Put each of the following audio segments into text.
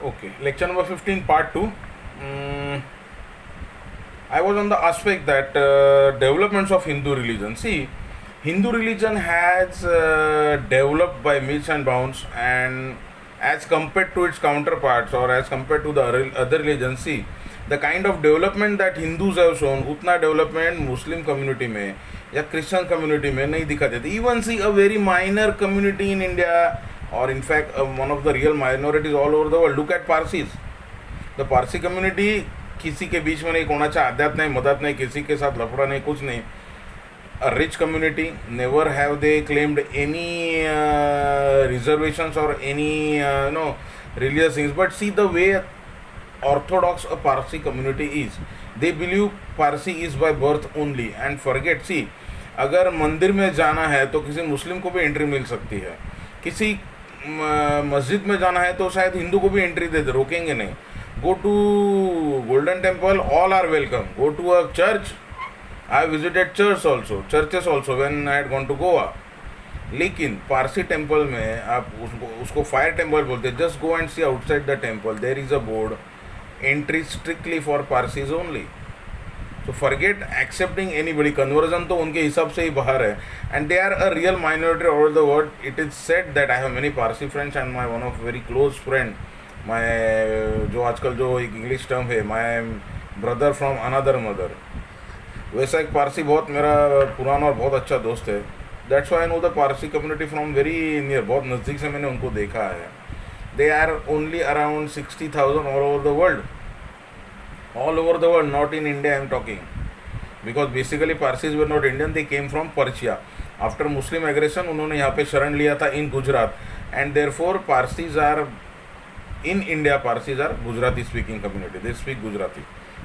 Okay, lecture number 15, part 2. Mm, I was on the aspect that developments of Hindu religion. See, Hindu religion has developed by meets and bounds, and as compared to its counterparts or as compared to the other religions, see, the kind of development that Hindus have shown, उतना development Muslim community में या Christian community में नहीं दिखा देते. Even see a very minor community in India, or in fact one of the real minorities all over the world. Look at Parsis. The Parsi community किसी के बीच में नहीं, कोणाच्या आद्यात नाही, मधात नाही, किसी के साथ लफड़ा नहीं, कुछ नहीं. A rich community, never have they claimed any reservations or any religious things. But see the way orthodox a Parsi community is, they believe Parsi is by birth only and forget. See, अगर मंदिर में जाना है तो किसी मुस्लिम को भी entry मिल सकती है, किसी मस्जिद में जाना है तो शायद हिंदू को भी एंट्री दे दे, रोकेंगे नहीं. Go to Golden Temple, all are welcome. Go to a church. I visited churches also when I had gone to Goa. लेकिन पारसी टेम्पल में आप उसको फायर टेम्पल बोलते हैं. Just go and see outside the temple, there is a board, entry strictly for Parsis only. तो forget excepting anybody. Conversion तो उनके हिसाब से ही बाहर है, and they are a real minority over the world. It is said that I have many Parsi friends and my one of very close friend, my जो आजकल जो एक इंग्लिश टर्म है, my brother from another mother, वैसा एक पारसी बहुत मेरा पुराना और बहुत अच्छा दोस्त है. That's why I know the Parsi community from very near, बहुत नज़दीक से मैंने उनको देखा है. They are only around 60,000 all over the world. All over the world, not in India I am talking, because basically Parsis were not Indian, they came from Persia. After Muslim aggression उन्होंने यहाँ पे शरण लिया था in Gujarat, and therefore Parsis are in India. Parsis are Gujarati speaking community, they speak Gujarati.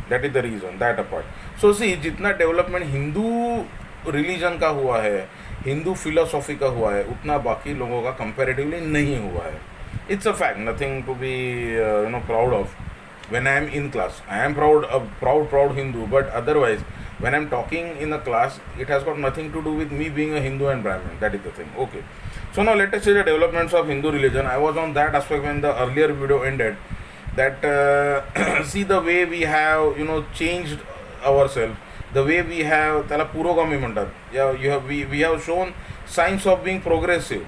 That is the reason, that apart. So see, जितना development Hindu religion का हुआ है, हिंदू फिलोसॉफी का हुआ है, उतना बाकी लोगों का कंपैरेटिवली नहीं हुआ है. It's a fact, nothing to be proud of. when I am in class, I am proud Hindu, but otherwise when I am talking in a class, it has got nothing to do with me being a Hindu and Brahmin. That is the thing. Okay, so now let us see the developments of Hindu religion. I was on that aspect when the earlier video ended, that see the way we have changed ourselves, the way we have त्याला पुरोगामी म्हणतात. We have shown signs of being progressive.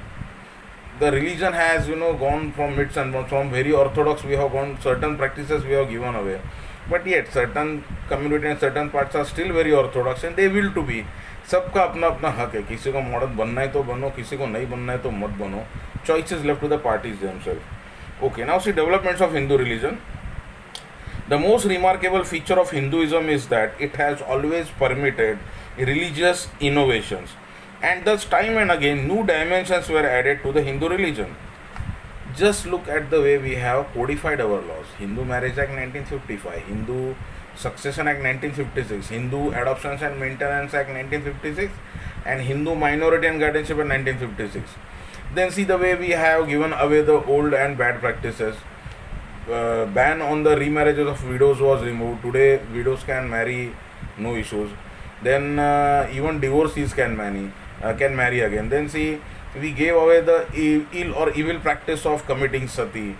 The religion has gone from midst and from very orthodox, we have gone, certain practices we have given away, but yet certain community and certain parts are still very orthodox, and they will to be. सबका अपना अपना हक है, किसी को modern बनना है तो बनो, किसी को नहीं बनना है तो मत बनो. Choice is left to the parties themselves. Okay, now see developments of Hindu religion. The most remarkable feature of Hinduism is that it has always permitted religious innovations, and thus time and again new dimensions were added to the Hindu religion. Just look at the way we have codified our laws. Hindu Marriage Act 1955, Hindu Succession Act 1956, Hindu Adoptions and Maintenance Act 1956, and Hindu Minority and Guardianship Act 1956. Then see the way we have given away the old and bad practices. Ban on the remarriages of widows was removed. Today widows can marry, no issues. Then even divorcees can marry again. Then see, we gave away the ill or evil practice of committing sati.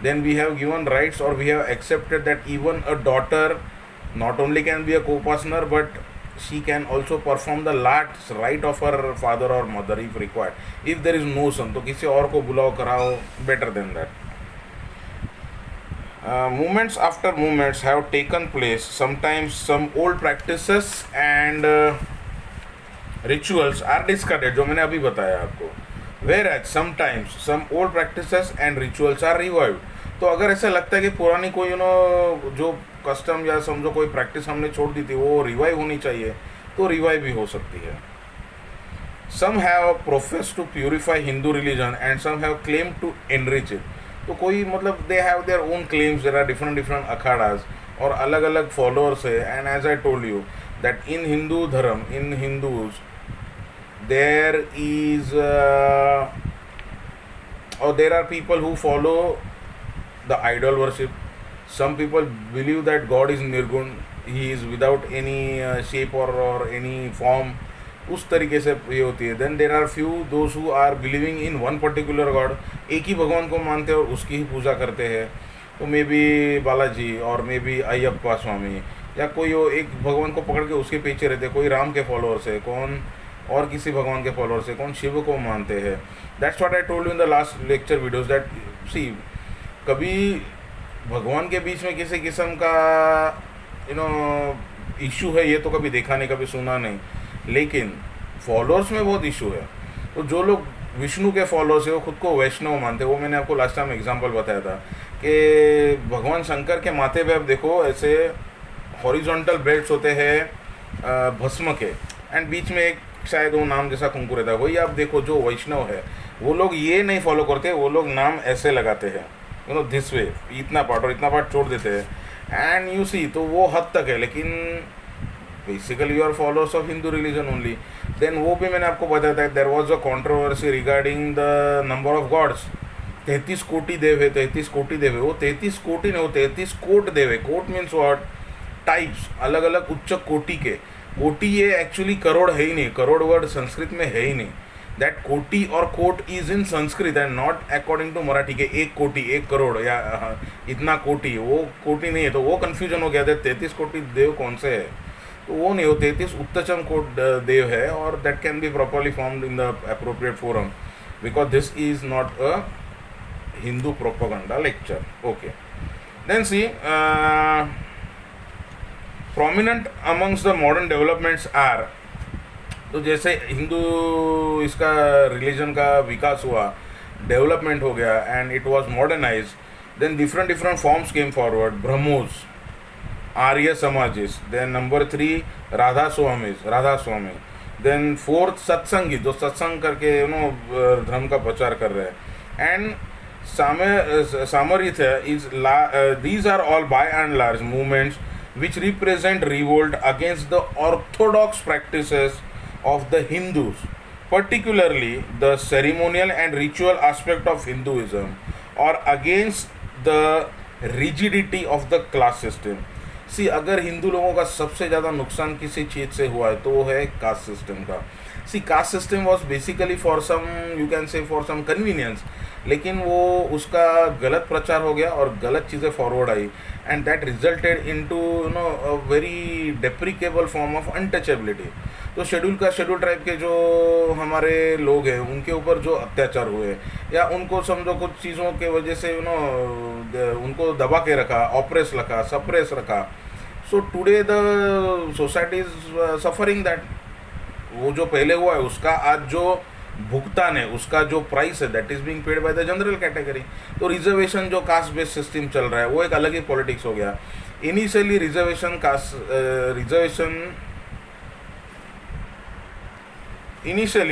Then we have given rights, or we have accepted that even a daughter not only can be a co-partner, but she can also perform the last right of her father or mother if required. If there is no son, तो किसी और को बुलाओ कराओ, better than that. Movements after movements have taken place. Sometimes some old practices and rituals are discarded, जो मैंने अभी बताया आपको. Whereas sometimes some old practices and rituals are revived. तो अगर ऐसा लगता है कि पुरानी कोई जो कस्टम या समझो कोई प्रैक्टिस हमने छोड़ दी थी वो रिवाइव होनी चाहिए, तो रिवाइव भी हो सकती है. Some have professed to purify Hindu religion and some have claimed to enrich it. तो कोई मतलब they have their own claims. There are different अखाड़ास और अलग अलग फॉलोअर्स है. And as I told you that in Hindu धर्म, in Hindus, there is or there are people who follow the idol worship. Some people believe that God is Nirgun, he is without any shape or any form. उस तरीके से ये होती है. Then there are few those who are believing in one particular god, एक ही भगवान को मानते हैं और उसकी ही पूजा करते हैं. तो मे बी बालाजी और मे बी अयप्पा स्वामी, या कोई वो एक भगवान को पकड़ के उसके पीछे रहते, कोई राम के फॉलोअर्स है, कौन और किसी भगवान के फॉलोअर्स है, कौन शिव को मानते हैं. That's what I told you in the last lecture videos that see, कभी भगवान के बीच में किसी किस्म का इशू है ये तो कभी देखा नहीं, कभी सुना नहीं, लेकिन फॉलोअर्स में बहुत इशू है. तो जो लोग विष्णु के फॉलोअर्स है वो खुद को वैष्णव मानते हैं. वो मैंने आपको लास्ट टाइम एग्जांपल बताया था कि भगवान शंकर के माथे पे आप देखो ऐसे हॉरिजॉन्टल बेल्ट्स होते हैं भस्म के, एंड बीच में एक शायद वो नाम जैसा कुंकू रहता है. वही आप देखो जो वैष्णव है वो लोग ये नहीं फॉलो करते, वो लोग नाम ऐसे लगाते हैं दिस वे, इतना पार्ट और इतना पार्ट छोड़ देते हैं, एंड यू सी. तो वो हद तक है, लेकिन basically you are followers of Hindu religion only. Then वो भी मैंने आपको बताया था, there was a controversy regarding the number of gods. 33 कोटि देव है, 33 कोटि देव है. वो 33 कोटि नहीं, वो 33 कोट देव है. कोट मीन्स व्हाट, टाइप्स, अलग अलग उच्च कोटि के. कोटि ये एक्चुअली करोड़ है ही नहीं, करोड़ वर्ड संस्कृत में है ही नहीं. दैट कोटि और कोट is in Sanskrit and not according to Marathi के 1 कोटि 1 करोड़ या इतना कोटि, वो कोटि नहीं है. तो वो कन्फ्यूजन हो गया था 33 कोटि देव कौन से है. तो वो नहीं हो, 33 उत्तचम कोट देव है, और that can be properly formed in the appropriate forum, because this is not a Hindu propaganda lecture. Okay, then see prominent amongst the modern developments are, तो जैसे हिंदू इसका रिलीजन का विकास हुआ, डेवलपमेंट हो गया and it was modernize, then different different forms came forward. Brahmos, Arya Samajis, then number 3 Radha Swami, then 4th Satsangi, जो सत्संग करके धर्म का प्रचार कर रहे हैं, एंड सामरिथ is. These are all by and large movements which represent revolt against the orthodox practices of the Hindus, particularly the ceremonial and ritual aspect of Hinduism, or against the rigidity of the class system. See, अगर हिंदू लोगों का सबसे ज़्यादा नुकसान किसी चीज़ से हुआ है तो वो है कास्ट सिस्टम का. See, caste system was basically for some, you can say for some convenience, लेकिन वो उसका गलत प्रचार हो गया और गलत चीज़ें फॉरवर्ड आई, and that resulted into a very deplorable form of untouchability. तो शेड्यूल ट्राइब के जो हमारे लोग हैं उनके ऊपर जो अत्याचार हुए, या उनको समझो कुछ चीज़ों के वजह से उनको दबा के रखा, ऑप्रेस रखा, सप्रेस रखा. So today the society is suffering that. वो जो पहले हुआ है उसका आज जो भुगतान है, उसका जो प्राइस है, that is being paid by the general category. तो रिजर्वेशन जो कास्ट बेस्ड सिस्टम चल रहा है वो एक अलग ही पॉलिटिक्स हो गया. इनिशियली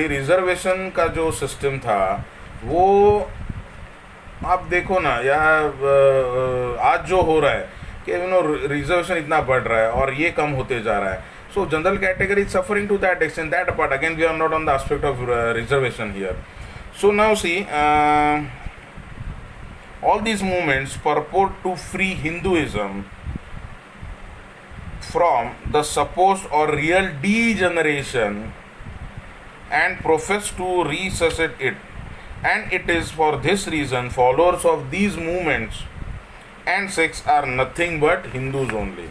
रिजर्वेशन का जो सिस्टम था वो आप देखो ना, या आज जो हो रहा है कि रिजर्वेशन इतना बढ़ रहा है और ये कम होते जा रहा है. So general category is suffering to that extent. That apart, again we are not on the aspect of reservation here. So now see, all these movements purport to free Hinduism from the supposed or real degeneration and profess to resuscitate it. And it is for this reason followers of these movements and sects are nothing but Hindus only.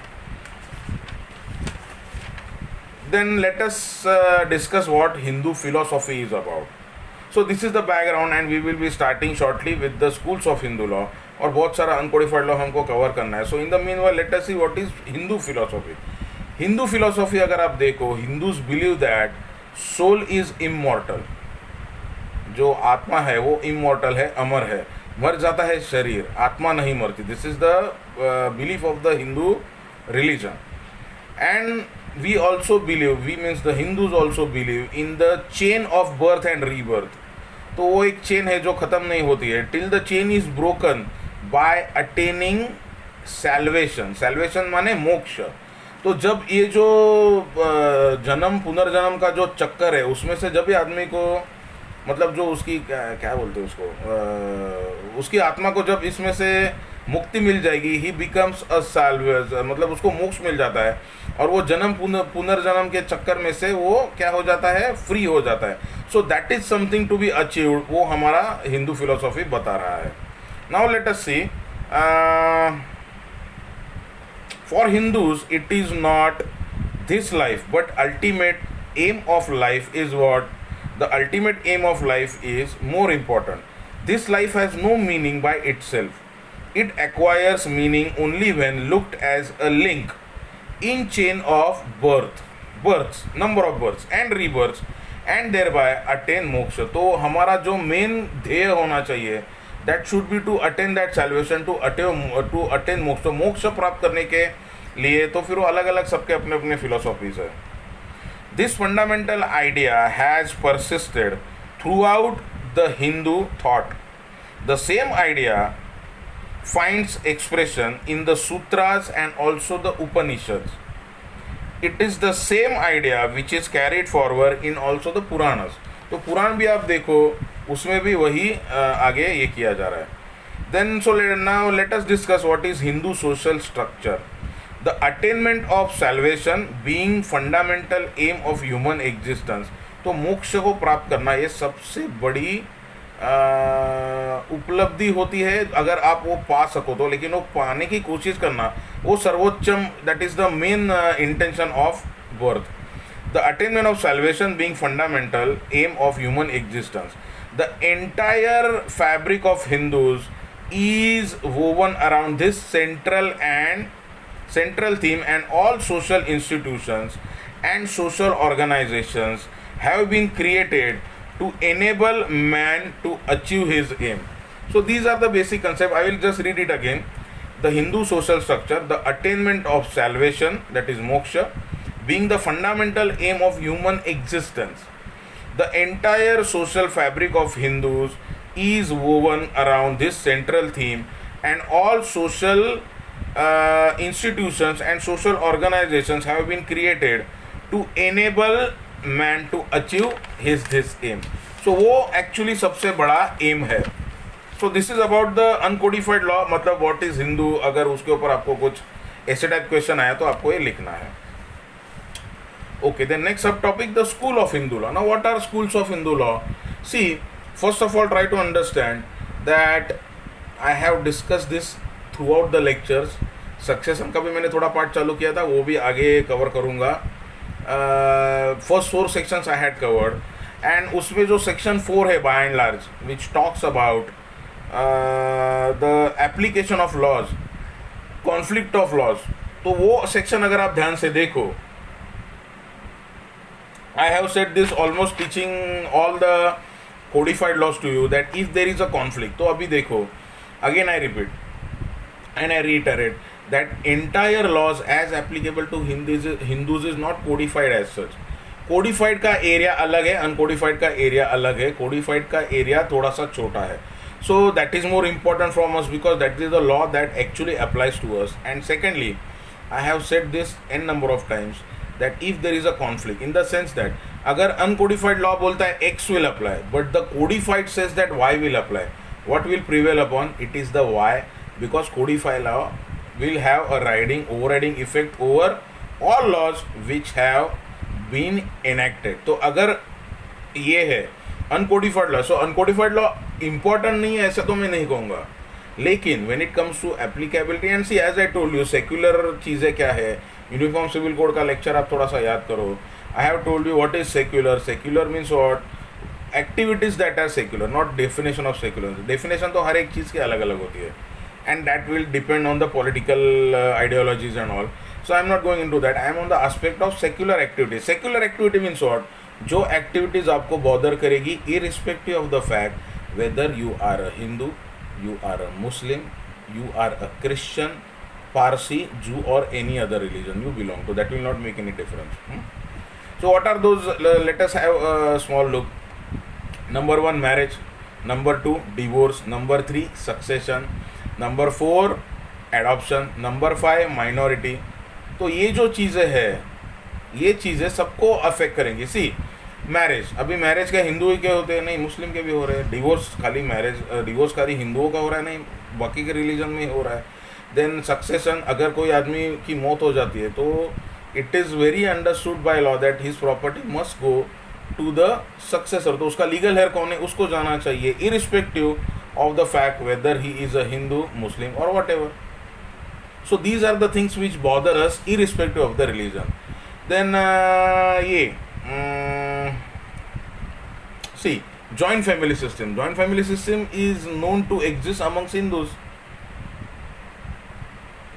Then let us discuss what Hindu philosophy is about. So this is the background and we will be starting shortly with the schools of Hindu law, और बहुत सारा uncodified law हमको cover करना है. So in the meanwhile let us see what is Hindu philosophy. Hindu philosophy अगर आप देखो, Hindus believe that soul is immortal. जो आत्मा है वो इमॉर्टल है, अमर है. मर जाता है शरीर, आत्मा नहीं मरती. This is the belief of the Hindu religion. And we also believe, we means the Hindus also believe in the chain of birth and rebirth. तो वो एक चेन है जो ख़त्म नहीं होती है. till the chain is broken by attaining salvation. salvation माने मोक्ष. तो जब ये जो जन्म पुनर्जन्म का जो चक्कर है उसमें से जब भी आदमी को, मतलब जो उसकी क्या बोलते हैं उसको, उसकी आत्मा को जब इसमें से मुक्ति मिल जाएगी, ही बिकम्स अ साल्वेज, मतलब उसको मोक्ष मिल जाता है और वो जन्म पुनर्जन्म के चक्कर में से वो क्या हो जाता है, फ्री हो जाता है. So that is something to be achieved. वो हमारा हिंदू फिलोसॉफी बता रहा है. Now let us see For Hindus, it is not this life, but ultimate aim of life is what? The ultimate aim of life is more important. This life has no meaning by itself. It acquires meaning only when looked as a link in chain of births, number of births and rebirths, and thereby attain मोक्ष. तो हमारा जो main ध्येय होना चाहिए, that should be to attain that salvation, to attain मोक्ष. तो मोक्ष प्राप्त करने के लिए तो फिर वो अलग अलग सबके अपने अपने फिलोसॉफीज है. This fundamental idea has persisted throughout the Hindu thought. The same idea finds expression in the sutras and also the Upanishads. It is the same idea which is carried forward in also the Puranas. तो पुराण भी आप देखो, उसमें भी वही आगे ये किया जा रहा है. Then so now let us discuss what is Hindu social structure. The attainment of salvation being fundamental aim of human existence. तो मोक्ष को प्राप्त करना ये सबसे बड़ी उपलब्धि होती है अगर आप वो पा सको तो. लेकिन वो पाने की कोशिश करना वो सर्वोच्चम, that is the main intention of birth. The attainment of salvation being fundamental aim of human existence. The entire fabric of Hindus is woven around this central theme, and all social institutions and social organizations have been created to enable man to achieve his aim. So these are the basic concepts. I will just read it again. The Hindu social structure, the attainment of salvation, that is moksha, being the fundamental aim of human existence. The entire social fabric of Hindus is woven around this central theme, and all social institutions and social organizations have been created to enable man to achieve his aim. So वो actually सबसे बड़ा aim है. So this is about the uncodified law. मतलब what is Hindu, अगर उसके ऊपर आपको कुछ ऐसे टाइप क्वेश्चन आया तो आपको ये लिखना है. Okay, then next subtopic, the school of Hindu law. Now what are schools of Hindu law? See, first of all, try to understand that I have discussed this throughout the lectures. Succession का भी मैंने थोड़ा part चालू किया था, वो भी आगे कवर करूँगा. First 4 sections I had covered, and उसमें जो सेक्शन 4 है by and large, which talks about the application of laws, conflict of laws, तो वो सेक्शन अगर आप ध्यान से देखो, I have said this almost teaching all the codified laws to you, that if there is a conflict, तो अभी देखो, again I repeat and I reiterate that entire laws as applicable to Hindus is not codified as such. Codified का area अलग है, uncodified का area अलग है. Codified का एरिया थोड़ा सा छोटा है. So that is more important from us because that is the law that actually applies to us. And secondly, I have said this n number of times, that if there is a conflict, in the sense that अगर uncodified law बोलता है X will apply, but the codified says that Y will apply, what will prevail upon? It is the Y, because codified law will have a overriding effect over all laws which have been enacted. तो अगर ये है uncodified law, so uncodified law important नहीं है ऐसा तो मैं नहीं कहूँगा, लेकिन when it comes to applicability, and see as I told you, secular चीज़ें क्या है, यूनिफॉर्म सिविल कोड का लेक्चर आप थोड़ा सा याद करो. I have told you what is secular. Secular means what? Activities that are secular, not definition of secular. Definition तो हर एक चीज़ की अलग अलग होती है, and that will depend on the political ideologies and all. So I am not going into that. I am on the aspect of secular activity. Secular activity means what? जो एक्टिविटीज आपको बॉदर करेगी irrespective of the fact whether you are a Hindu, you are a Muslim, you are a Christian, Parsi, Jew or any other religion you belong to, that will not make any difference. So what are those? Let us have a small look. Number 1, marriage. Number 2, divorce. Number 3, succession. Number 4, adoption. Number 5, minority. तो ये जो चीज़ें हैं, ये चीज़ें सबको affect करेंगी. सी, marriage, अभी मैरिज का हिंदू ही के होते हैं, नहीं मुस्लिम के भी हो रहे हैं. डिवोर्स खाली हिंदुओं का हो रहा है, नहीं बाकी के रिलीजन में हो रहा है. देन सक्सेशन, अगर कोई आदमी की मौत हो जाती है तो it is very understood by law that his property must go to the successor. तो उसका लीगल हेयर कौन है उसको जाना चाहिए, irrespective of the fact whether he is a Hindu, Muslim, or whatever. So these are the things which bother us irrespective of the religion. Then see, joint family system. Joint family system is known to exist amongst Hindus,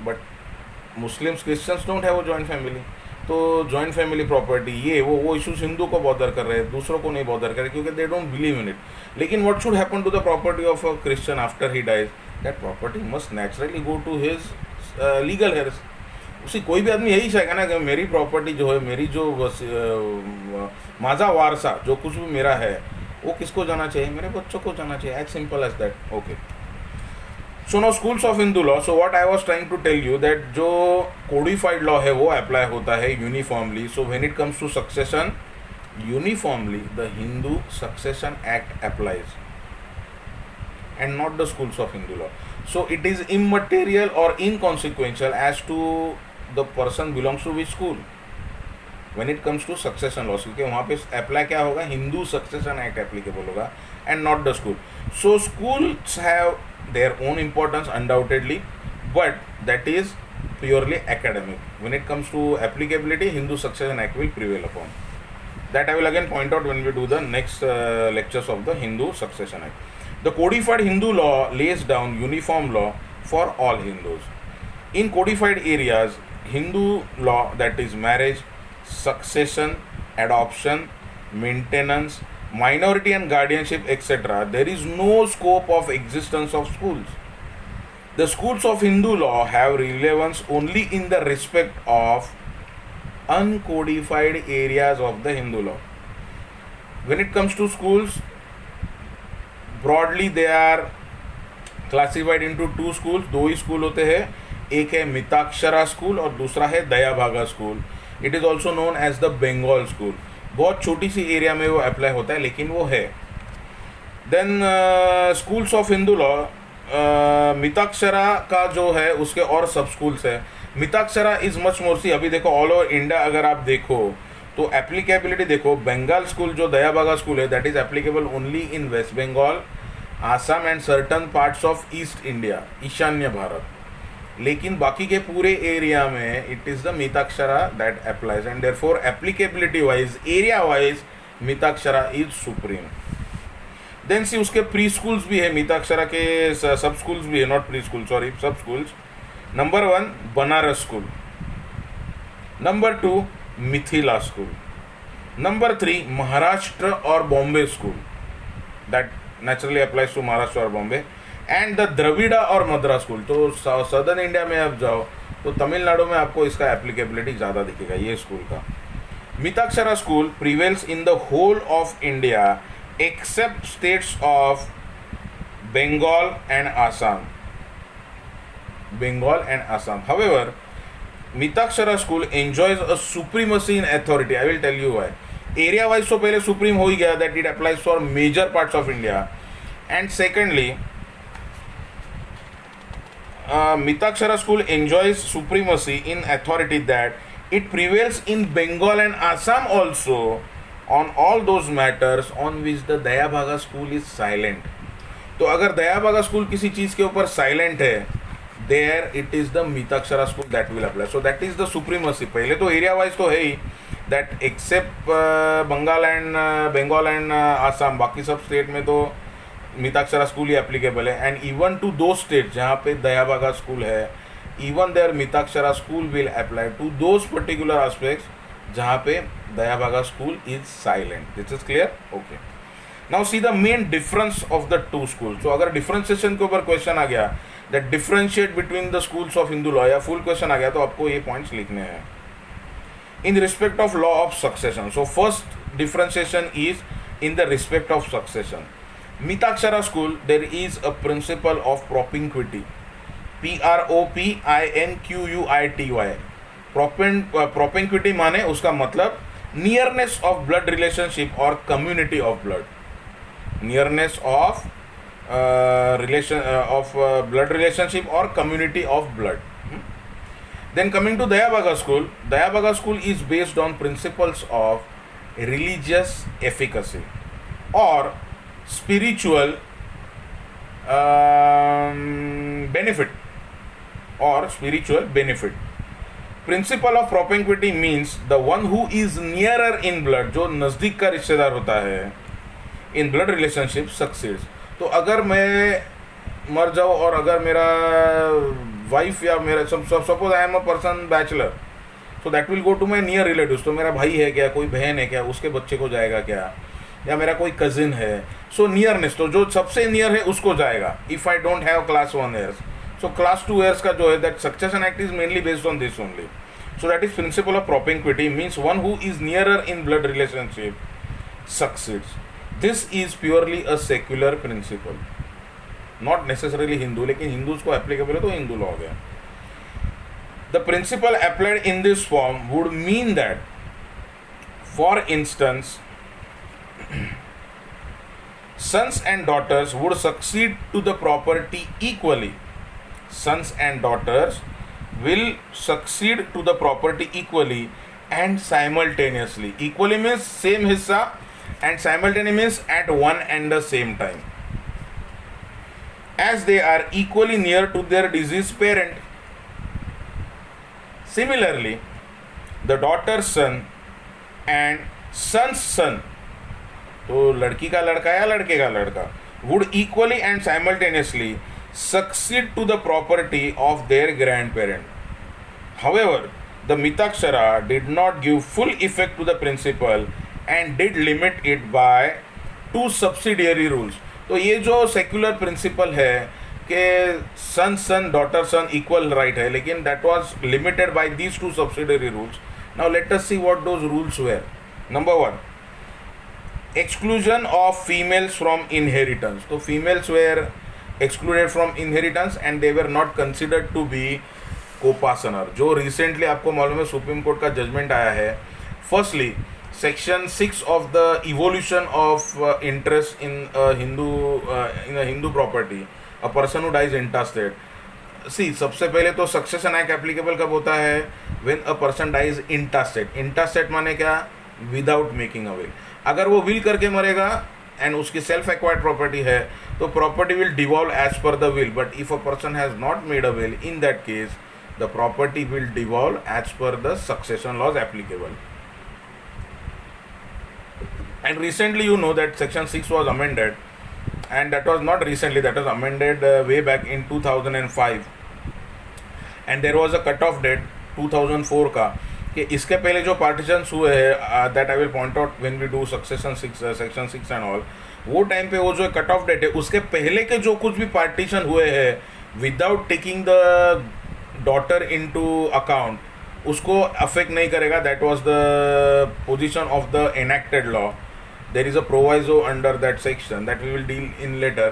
but Muslims, Christians don't have a joint family. तो joint family property ये वो issues Hindu को bother कर रहे हैं, दूसरों को नहीं बॉदर कर रहे क्योंकि they don't believe in it. लेकिन what should happen to the property of a Christian after he dies? That property must naturally go to his legal heirs. उसी कोई भी आदमी यही चाहेगा ना कि मेरी प्रॉपर्टी जो है, मेरी जो माझा वारसा जो कुछ भी मेरा है वो किसको जाना चाहिए? मेरे बच्चों को जाना चाहिए. As simple as that. Okay. So no schools of Hindu law. So what I was trying to tell you that जो कोडिफाइड लॉ है वो अप्लाई होता है uniformly. So when it comes to succession, uniformly the Hindu succession act applies and not the schools of Hindu law. So it is immaterial or inconsequential as to the person belongs to which school when it comes to succession laws, क्योंकि वहाँ पे apply क्या होगा? Hindu succession act applicable होगा and not the school. So schools have their own importance undoubtedly, but that is purely academic. When it comes to applicability, Hindu Succession Act will prevail upon. That I will again point out when we do the next lectures of the Hindu Succession Act. The codified Hindu law lays down uniform law for all Hindus. In codified areas, Hindu law, that is marriage, succession, adoption, maintenance, minority and guardianship, etc., there is no scope of existence of schools. The schools of Hindu law have relevance only in the respect of uncodified areas of the Hindu law. When it comes to schools, broadly they are classified into two schools. दो ही school होते हैं, एक है Mitakshara school और दूसरा है Dayabhaga school. It is also known as the Bengal school. बहुत छोटी सी एरिया में वो अप्लाई होता है लेकिन वो है. Then schools of Hindu law, Mitakshara का जो है उसके और सब स्कूल्स है. Mitakshara is much more. See अभी देखो ऑल ओवर इंडिया अगर आप देखो तो एप्लीकेबिलिटी देखो, बंगाल स्कूल जो दयाभागा स्कूल है that is applicable only in west Bengal, Assam and certain parts of east India, ईशान्य भारत. लेकिन बाकी के पूरे एरिया में it is the Mitakshara that applies and therefore applicability wise, area wise Mitakshara is supreme. Then see उसके प्री स्कूल्स भी है, मिताक्षरा के सब स्कूल्स भी है, not pre school sorry, sub schools. Number 1 Banaras school, number 2 Mithila school, number 3 Maharashtra और Bombay school that naturally applies to Maharashtra और Bombay, and the Dravida और मद्रास स्कूल. तो सदर्न इंडिया में आप जाओ तो तमिलनाडु में आपको इसका एप्लीकेबिलिटी ज़्यादा दिखेगा ये स्कूल का. Mitakshara school prevails in the whole of India except states of Bengal and Assam. Bengal and Assam. However, Mitakshara school enjoys a supremacy in authority. I will tell you why. Area wise तो पहले supreme हो ही गया that it applies for major parts of India. And secondly, Mitakshara school enjoys supremacy in authority that it prevails in Bengal and Assam also on all those matters on which the Dayabhaga school is silent. तो अगर Dayabhaga school किसी चीज़ के ऊपर silent है, there it is the Mitakshara school that will apply. So that is the supremacy. पहले तो area wise तो है ही that except Bengal and Assam, बाकी सब स्टेट में तो मिताक्षरा स्कूल ही एप्लीकेबल है. एंड इवन टू दो स्टेट जहाँ पे दयाभागा स्कूल है, even there Mitakshara school will apply to those particular aspects जहाँ पे Dayabhaga school is silent. This is clear? Okay. Now see the main difference of the two school. तो अगर differentiation के ऊपर क्वेश्चन आ गया that differentiate between the schools of Hindu law, या full question आ गया तो आपको ये पॉइंट्स लिखने हैं. In respect of law of succession, so first differentiation is in the respect of succession. Mitakshara school there is a principle of propinquity, PROPINQUITY. Propinquity माने उसका मतलब नियरनेस ऑफ ब्लड रिलेशनशिप और community of blood. Nearness of blood relationship or community of blood. Then coming to Dayabhaga school is based on principles of religious efficacy or spiritual benefit or spiritual benefit. Principle of propinquity means the one who is nearer in blood, जो नज़दीक का रिश्तेदार होता है इन blood relationship succeeds. तो अगर मैं मर जाऊँ और अगर मेरा वाइफ या मेरा suppose I am a person bachelor, so that will go to my near relatives. तो मेरा भाई है क्या, कोई बहन है क्या, उसके बच्चे को जाएगा क्या, या मेरा कोई कजिन है. सो नियरनेस, तो जो सबसे नियर है उसको जाएगा. If I don't have class 1 heirs, so class 2 heirs का जो है that succession act is mainly based on this only. So that is principle of propinquity means one who is nearer in blood relationship succeeds. This is purely a secular principle, not necessarily Hindu, लेकिन हिंदूज को applicable है तो Hindu law हो गया. The principle applied in this form would mean that, for instance, sons and daughters would succeed to the property equally. Sons and daughters will succeed to the property equally and simultaneously. Equally means same hissa, and simultaneously means at one and the same time, as they are equally near to their deceased parent. Similarly, the daughter's son and son's son, तो लड़की का लड़का या लड़के का लड़का, would equally and simultaneously succeed to the property of their grandparent. However, the Mitakshara did not give full effect to the principle and did limit it by 2 subsidiary rules. तो ये जो सेक्युलर प्रिंसिपल है कि son son daughter son equal right है, लेकिन that was limited by these 2 subsidiary rules. Now let us see what those rules were. Number 1, exclusion of females from inheritance. तो females were excluded from inheritance and they were not considered to be coparcener. जो recently आपको मालूम है supreme court का judgement आया है. Firstly, Section 6 of the evolution of interest in a Hindu property, a person who dies intestate. See, सबसे पहले तो सक्सेशन एक्ट एप्लीकेबल कब होता है? When a person dies intestate. Intestate माने क्या? Without making a will. अगर वो विल करके मरेगा एंड उसकी सेल्फ एक्वायर्ड प्रॉपर्टी है तो property will devolve as per the will. But if a person has not made a will, in that case the property will devolve as per the succession laws applicable. And recently, you know that Section 6 was amended, and that was not recently, that was amended way back in 2005. And there was a cut-off date 2004 का कि इसके पहले जो partitions हुए हैं, that I will point out when we do section 6 and all, वो time पे वो जो कट ऑफ डेट है उसके पहले के जो कुछ भी पार्टीशन हुए हैं without taking the daughter into account, उसको अफेक्ट नहीं करेगा. That was the position of the enacted law. There is a proviso under that section that we will deal in later.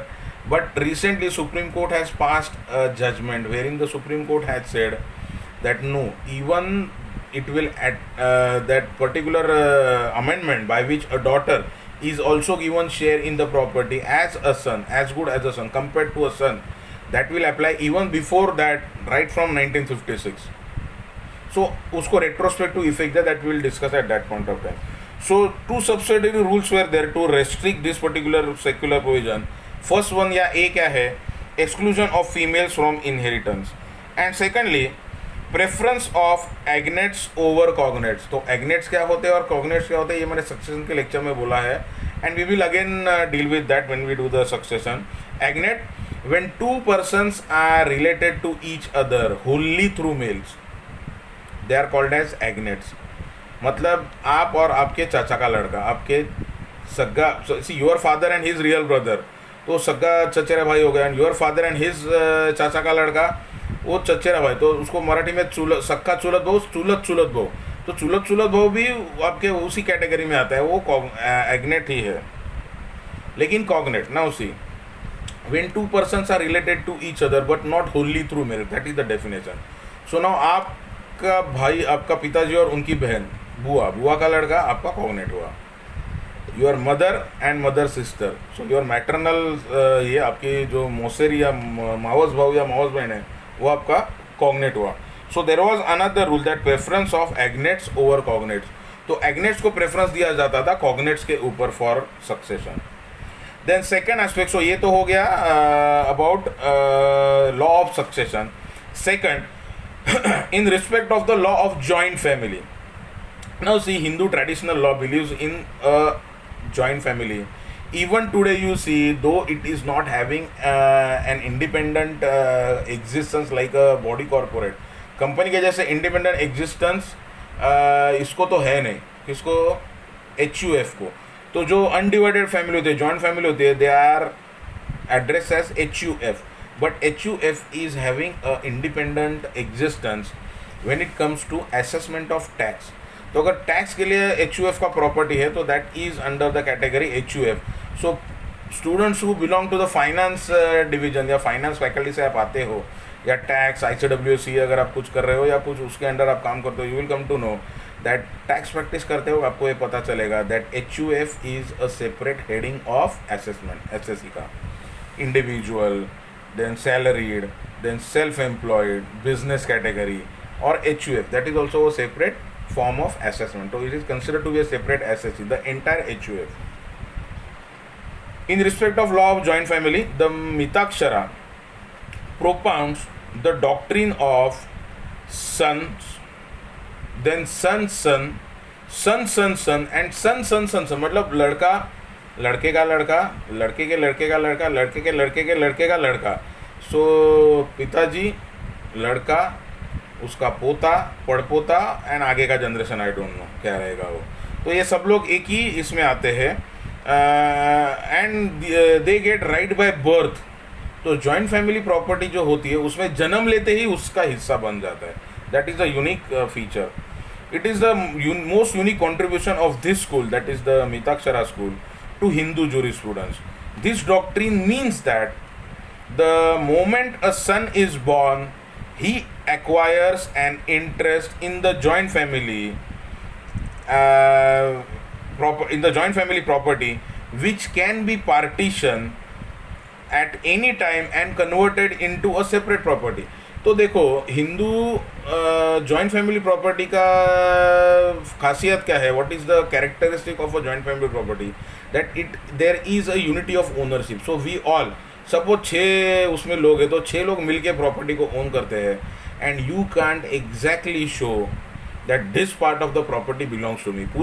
But recently Supreme Court has passed a judgment wherein the Supreme Court has said that no, even it will that particular amendment by which a daughter is also given share in the property as a son, as good as a son compared to a son, that will apply even before that, right from 1956. So usko retrospective effect that we will discuss at that point of time. So 2 subsidiary rules were there to restrict this particular secular provision. First one, या A क्या है? Exclusion of females from inheritance. And secondly, preference of agnates over cognates. तो agnates क्या होते हैं और cognates क्या होते हैं, ये मैंने succession के lecture में बोला है. And we will again deal with that when we do the succession. Agnate, when 2 persons are related to each other wholly through males, they are called as agnates. मतलब आप और आपके चाचा का लड़का, आपके सग्गा, your father and his real brother, तो सग्गा चचेरा भाई हो गया. And your father and his चाचा का लड़का, वो चचेरा भाई, तो उसको मराठी में सक्का चुलत बहू, चुलत बहू. तो चुलत बहू भी आपके उसी कैटेगरी में आता है, वो एग्नेट ही है. लेकिन कॉग्नेट ना उसी, when 2 persons are related to each other but not wholly through marriage, that is the definition. So now आपका भाई, आपका पिताजी और उनकी बहन, बुआ का लड़का आपका कॉग्नेट हुआ. Your mother and mother sister, so your maternal, ये आपकी जो मौसेरी या मावस भाऊ या मावस बहन है वो आपका कॉग्नेट हुआ. So there was another rule that preference of agnates over cognates. तो एग्नेट्स को प्रेफरेंस दिया जाता था कॉग्नेट्स के ऊपर for succession. Then second aspect, सो ये तो हो गया about law of succession. Second, in respect of the law of joint family. Now see, Hindu traditional law believes in a joint family. Even today you see, though it is not having an independent existence like a body corporate, company के जैसे independent existence इसको तो है नहीं. किसको? HUF को. तो जो अनडिवाइडेड फैमिली होती है, जॉइंट फैमिली होती है, they are address as HUF. But HUF is having a independent existence when it comes to assessment of tax. तो अगर टैक्स के लिए HUF का प्रॉपर्टी है तो that is under the category HUF. So students who belong to the finance division या finance faculty से आप आते हो, या टैक्स ICWC अगर आप कुछ कर रहे हो या कुछ उसके अंडर आप काम करते हो, you will come to know that tax practice करते हो आपको ये पता चलेगा that HUF is a separate heading of assessment. SSC का individual, then salaried, then self-employed, business category, or HUF. That is also a separate form of assessment. So it is considered to be a separate SSC, the entire HUF. In respect of law of joint family, the Mitakshara propounds the doctrine of sons, then son, and son. मतलब लड़का, लड़के का लड़का, लड़के के लड़के का लड़का, लड़के के लड़के के लड़के का लड़का. सो पिताजी, लड़का, उसका पोता, पड़पोता, एंड आगे का जनरेशन आई डोंट नो क्या रहेगा वो. तो ये सब लोग एक ही इसमें आते हैं and they get right by birth. तो जॉइंट फैमिली प्रॉपर्टी जो होती है उसमें जन्म लेते ही उसका हिस्सा बन जाता है. That is the unique feature. It is the most unique contribution of this school, that is the Mitakshara school, to Hindu jurisprudence. This doctrine means that the moment a son is born, he acquires an interest in the joint family, in the joint family property, which can be partitioned at any time and converted into a separate property. तो देखो, Hindu joint family property का खासियत क्या है? What is the characteristic of a joint family property? That it there is a unity of ownership. So we all, suppose 6 उसमें लोग हैं तो 6 लोग मिलके प्रॉपर्टी को ओन करते हैं, and you can't exactly show that this part of the property belongs to me. पूरा